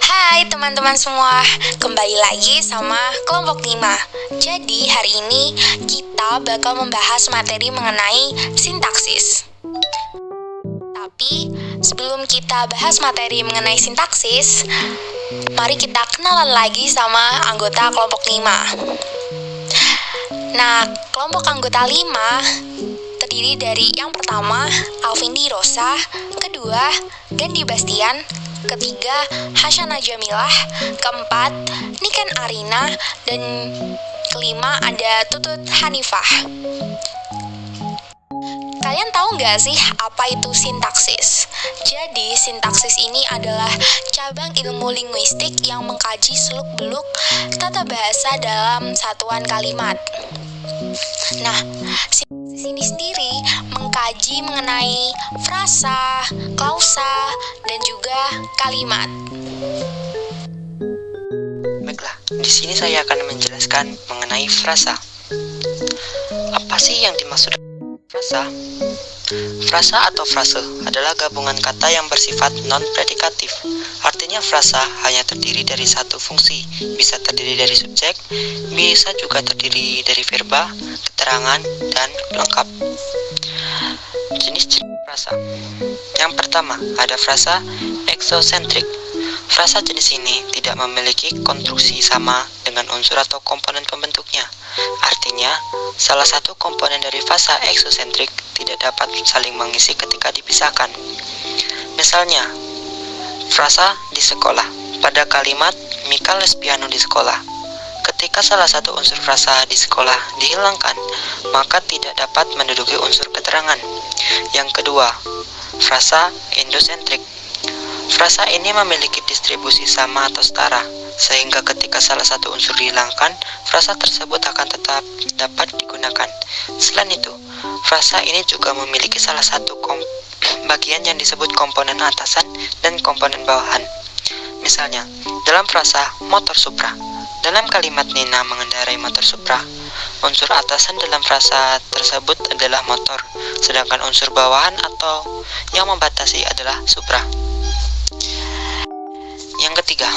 Hai teman-teman semua, kembali lagi sama kelompok 5. Jadi hari ini kita bakal membahas materi mengenai sintaksis. Tapi sebelum kita bahas materi mengenai sintaksis, mari kita kenalan lagi sama anggota kelompok 5. Nah, kelompok anggota 5 terdiri dari yang pertama, Alvindi Rosa, kedua, Gandhi Bastian, ketiga, Hasyana Jamilah, keempat, Niken Arina, dan kelima ada Tutut Hanifah. Kalian tahu nggak sih apa itu sintaksis? Jadi, sintaksis ini adalah cabang ilmu linguistik yang mengkaji seluk-beluk tata bahasa dalam satuan kalimat. Nah, sintaksis ini sendiri mengkaji mengenai frasa, klausa, dan juga kalimat. Baiklah, di sini saya akan menjelaskan mengenai frasa. Apa sih yang dimaksud frasa? Frasa atau frase adalah gabungan kata yang bersifat non-predikatif. Artinya frasa hanya terdiri dari satu fungsi, bisa terdiri dari subjek, bisa juga terdiri dari verba, keterangan, dan lengkap. Jenis frasa. Yang pertama, ada frasa eksosentrik. Frasa jenis ini tidak memiliki konstruksi sama dengan unsur atau komponen pembentuknya. Artinya, salah satu komponen dari frasa eksosentrik tidak dapat saling mengisi ketika dipisahkan. Misalnya, frasa di sekolah. Pada kalimat Mika les piano di sekolah. Ketika salah satu unsur frasa di sekolah dihilangkan, maka tidak dapat menduduki unsur keterangan. Yang kedua, frasa endosentrik. Frasa ini memiliki distribusi sama atau setara, sehingga ketika salah satu unsur dihilangkan, frasa tersebut akan tetap dapat digunakan. Selain itu, frasa ini juga memiliki salah satu bagian yang disebut komponen atasan dan komponen bawahan. Misalnya, dalam frasa motor Supra, dalam kalimat Nina mengendarai motor Supra, unsur atasan dalam frasa tersebut adalah motor, sedangkan unsur bawahan atau yang membatasi adalah Supra. Yang ketiga,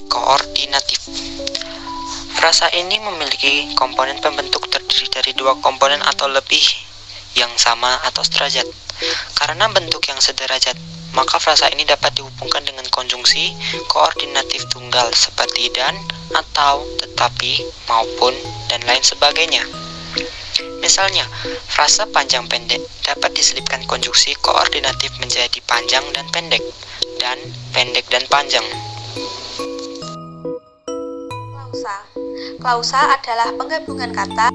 koordinatif. Frasa ini memiliki komponen pembentuk terdiri dari dua komponen atau lebih yang sama atau sederajat. Karena bentuk yang sederajat, maka frasa ini dapat dihubungkan dengan konjungsi koordinatif tunggal seperti dan, atau, tetapi, maupun, dan lain sebagainya. Misalnya, frasa panjang pendek dapat diselipkan konjungsi koordinatif menjadi panjang dan pendek, dan pendek dan panjang. Klausa. Klausa adalah penggabungan kata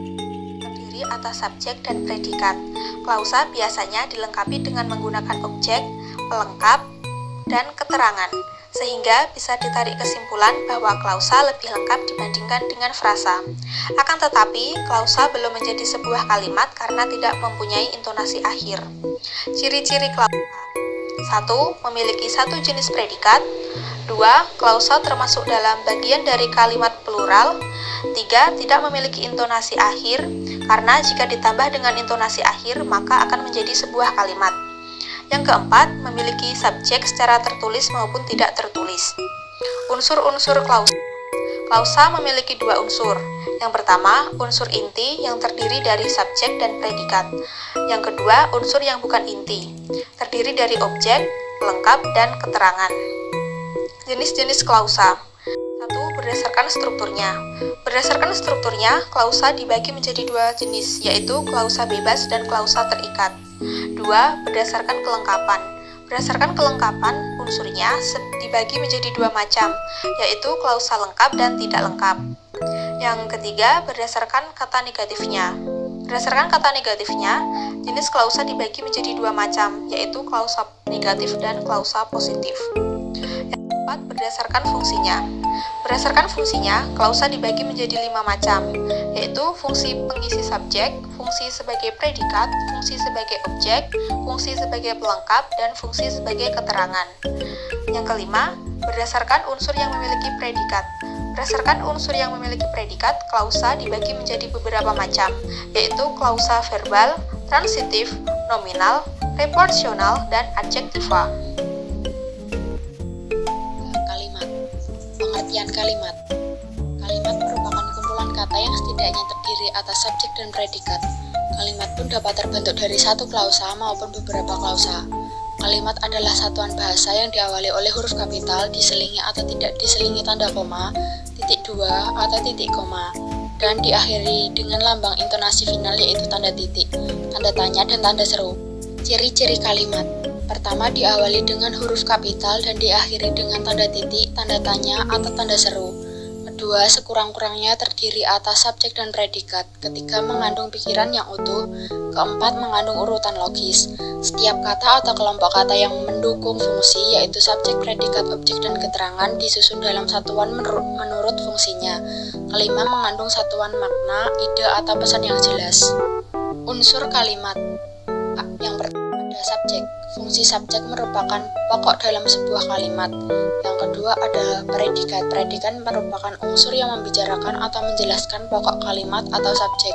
terdiri atas subjek dan predikat. Klausa biasanya dilengkapi dengan menggunakan objek, pelengkap, dan keterangan, sehingga bisa ditarik kesimpulan bahwa klausa lebih lengkap dibandingkan dengan frasa. Akan tetapi, klausa belum menjadi sebuah kalimat karena tidak mempunyai intonasi akhir. Ciri-ciri klausa: 1. Memiliki satu jenis predikat. 2. Klausa termasuk dalam bagian dari kalimat plural. 3. Tidak memiliki intonasi akhir, karena jika ditambah dengan intonasi akhir, maka akan menjadi sebuah kalimat. Yang keempat, memiliki subjek secara tertulis maupun tidak tertulis. Unsur-unsur klausa. Klausa memiliki dua unsur. Yang pertama, unsur inti yang terdiri dari subjek dan predikat. Yang kedua, unsur yang bukan inti, terdiri dari objek, pelengkap, dan keterangan. Jenis-jenis klausa. 1. Berdasarkan strukturnya. Berdasarkan strukturnya, klausa dibagi menjadi dua jenis, yaitu klausa bebas dan klausa terikat. 2. Berdasarkan kelengkapan. Berdasarkan kelengkapan, unsurnya dibagi menjadi dua macam, yaitu klausa lengkap dan tidak lengkap. Yang ketiga, berdasarkan kata negatifnya. Berdasarkan kata negatifnya, jenis klausa dibagi menjadi dua macam, yaitu klausa negatif dan klausa positif. Yang keempat, berdasarkan fungsinya. Berdasarkan fungsinya, klausa dibagi menjadi 5 macam, yaitu fungsi pengisi subjek, fungsi sebagai predikat, fungsi sebagai objek, fungsi sebagai pelengkap, dan fungsi sebagai keterangan. Yang kelima, berdasarkan unsur yang memiliki predikat. Berdasarkan unsur yang memiliki predikat, klausa dibagi menjadi beberapa macam, yaitu klausa verbal, transitif, nominal, proporsional, dan adjektiva. Pengertian kalimat. Kalimat merupakan kumpulan kata yang setidaknya terdiri atas subjek dan predikat. Kalimat pun dapat terbentuk dari satu klausa maupun beberapa klausa. Kalimat adalah satuan bahasa yang diawali oleh huruf kapital, diselingi atau tidak diselingi tanda koma, titik dua atau titik koma, dan diakhiri dengan lambang intonasi final yaitu tanda titik, tanda tanya, dan tanda seru. Ciri-ciri kalimat. Pertama, diawali dengan huruf kapital dan diakhiri dengan tanda titik, tanda tanya, atau tanda seru. Kedua, sekurang-kurangnya terdiri atas subjek dan predikat. Ketiga, mengandung pikiran yang utuh. Keempat, mengandung urutan logis. Setiap kata atau kelompok kata yang mendukung fungsi, yaitu subjek, predikat, objek, dan keterangan, disusun dalam satuan menurut fungsinya. Kelima, mengandung satuan makna, ide, atau pesan yang jelas. Unsur kalimat. Yang pertama ada subjek. Fungsi subjek merupakan pokok dalam sebuah kalimat. Yang kedua ada predikat. Predikat merupakan unsur yang membicarakan atau menjelaskan pokok kalimat atau subjek.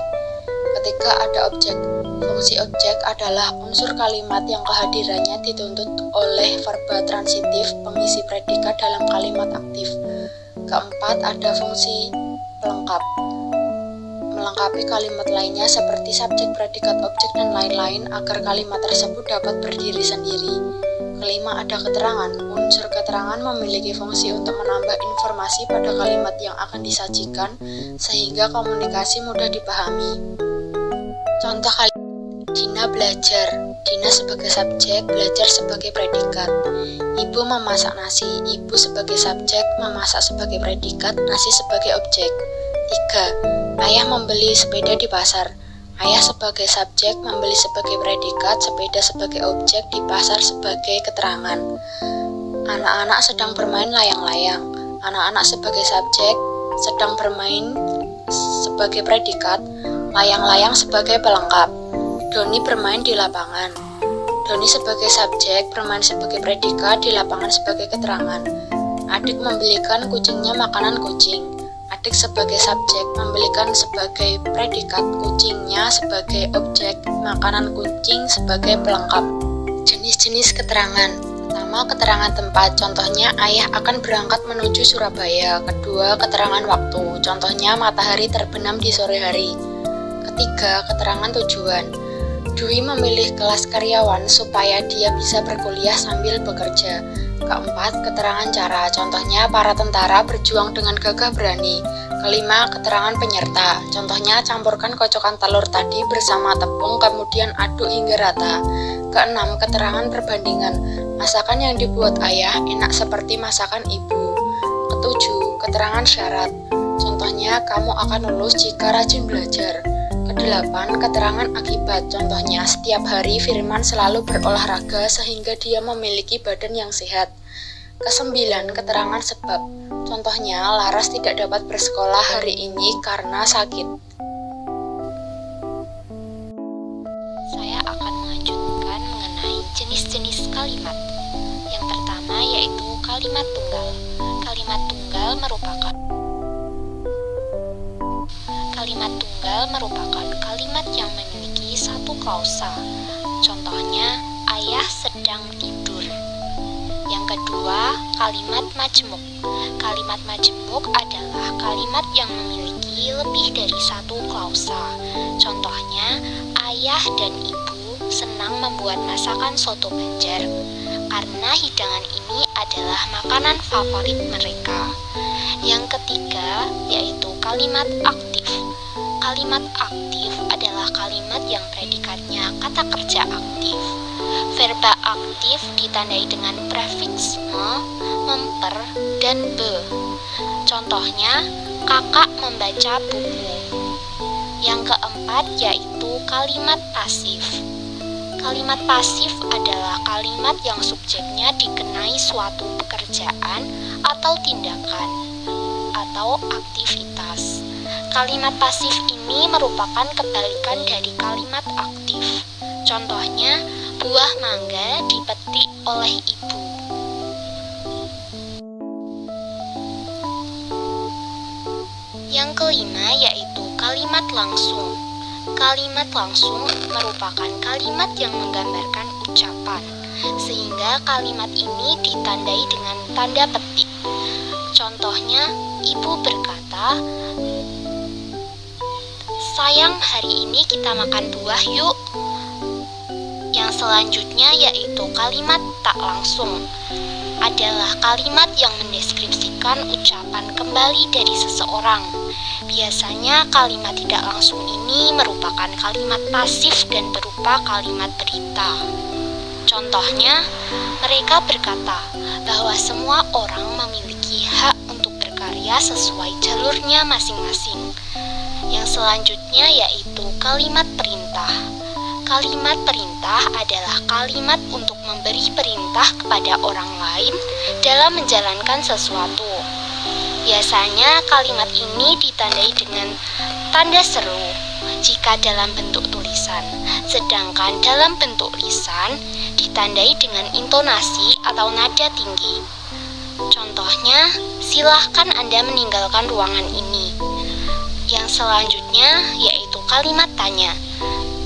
Ketiga ada objek. Fungsi objek adalah unsur kalimat yang kehadirannya dituntut oleh verba transitif pengisi predikat dalam kalimat aktif. Keempat ada fungsi pelengkap. Melengkapi kalimat lainnya seperti subjek, predikat, objek, dan lain-lain agar kalimat tersebut dapat berdiri sendiri. Kelima, ada keterangan. Unsur keterangan memiliki fungsi untuk menambah informasi pada kalimat yang akan disajikan sehingga komunikasi mudah dipahami. Contoh kalimat: Dina belajar. Dina sebagai subjek, belajar sebagai predikat. Ibu memasak nasi. Ibu sebagai subjek, memasak sebagai predikat, nasi sebagai objek. 3. Ayah membeli sepeda di pasar. Ayah sebagai subjek, membeli sebagai predikat, sepeda sebagai objek, di pasar sebagai keterangan. Anak-anak sedang bermain layang-layang. Anak-anak sebagai subjek, sedang bermain sebagai predikat, layang-layang sebagai pelengkap. Doni bermain di lapangan. Doni sebagai subjek, bermain sebagai predikat, di lapangan sebagai keterangan. Adik membelikan kucingnya makanan kucing. Adik sebagai subjek, membelikan sebagai predikat, kucingnya sebagai objek, makanan kucing sebagai pelengkap. Jenis-jenis keterangan. Pertama, keterangan tempat. Contohnya, ayah akan berangkat menuju Surabaya. Kedua, keterangan waktu. Contohnya, matahari terbenam di sore hari. Ketiga, keterangan tujuan. Dwi memilih kelas karyawan supaya dia bisa berkuliah sambil bekerja. Keempat, keterangan cara. Contohnya, para tentara berjuang dengan gagah berani. Kelima, keterangan penyerta. Contohnya, campurkan kocokan telur tadi bersama tepung, kemudian aduk hingga rata. Keenam, keterangan perbandingan. Masakan yang dibuat ayah enak seperti masakan ibu. Ketujuh, keterangan syarat. Contohnya, kamu akan lulus jika rajin belajar. Kedelapan, keterangan akibat. Contohnya, setiap hari Firman selalu berolahraga sehingga dia memiliki badan yang sehat. Kesembilan, keterangan sebab. Contohnya, Laras tidak dapat bersekolah hari ini karena sakit. Saya akan melanjutkan mengenai jenis-jenis kalimat. Yang pertama yaitu kalimat tunggal. Kalimat tunggal merupakan kalimat yang memiliki satu klausa. Contohnya, ayah sedang tidur. Yang kedua, kalimat majemuk. Kalimat majemuk adalah kalimat yang memiliki lebih dari satu klausa. Contohnya, ayah dan ibu senang membuat masakan soto Banjar karena hidangan ini adalah makanan favorit mereka. Yang ketiga, yaitu kalimat aktif. Kalimat aktif adalah kalimat yang predikatnya kata kerja aktif. Verba aktif ditandai dengan prefiks me, memper, dan be. Contohnya, kakak membaca buku. Yang keempat yaitu kalimat pasif. Kalimat pasif adalah kalimat yang subjeknya dikenai suatu pekerjaan atau tindakan atau aktivitas. Kalimat pasif ini merupakan kebalikan dari kalimat aktif. Contohnya, buah mangga dipetik oleh ibu. Yang kelima yaitu kalimat langsung. Kalimat langsung merupakan kalimat yang menggambarkan ucapan, sehingga kalimat ini ditandai dengan tanda petik. Contoh Contohnya, ibu berkata, "Sayang, hari ini kita makan buah yuk." Yang selanjutnya yaitu kalimat tak langsung. Adalah kalimat yang mendeskripsikan ucapan kembali dari seseorang. Biasanya kalimat tidak langsung ini merupakan kalimat pasif dan berupa kalimat berita. Contohnya, mereka berkata bahwa semua orang memiliki hak untuk berkarya sesuai jalurnya masing-masing. Yang selanjutnya yaitu kalimat perintah. Kalimat perintah adalah kalimat untuk memberi perintah kepada orang lain dalam menjalankan sesuatu. Biasanya kalimat ini ditandai dengan tanda seru jika dalam bentuk tulisan, sedangkan dalam bentuk lisan ditandai dengan intonasi atau nada tinggi. Contohnya, silahkan Anda meninggalkan ruangan ini. Yang selanjutnya yaitu kalimat tanya.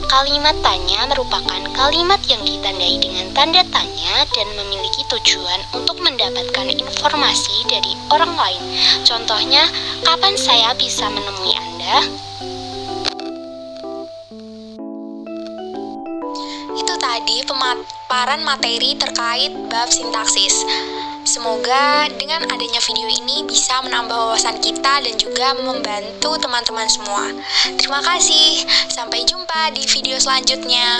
Kalimat tanya merupakan kalimat yang ditandai dengan tanda tanya dan memiliki tujuan untuk mendapatkan informasi dari orang lain. Contohnya, kapan saya bisa menemui Anda? Itu tadi pemaparan materi terkait bab sintaksis. Semoga dengan adanya video ini bisa menambah wawasan kita dan juga membantu teman-teman semua. Terima kasih, sampai jumpa di video selanjutnya.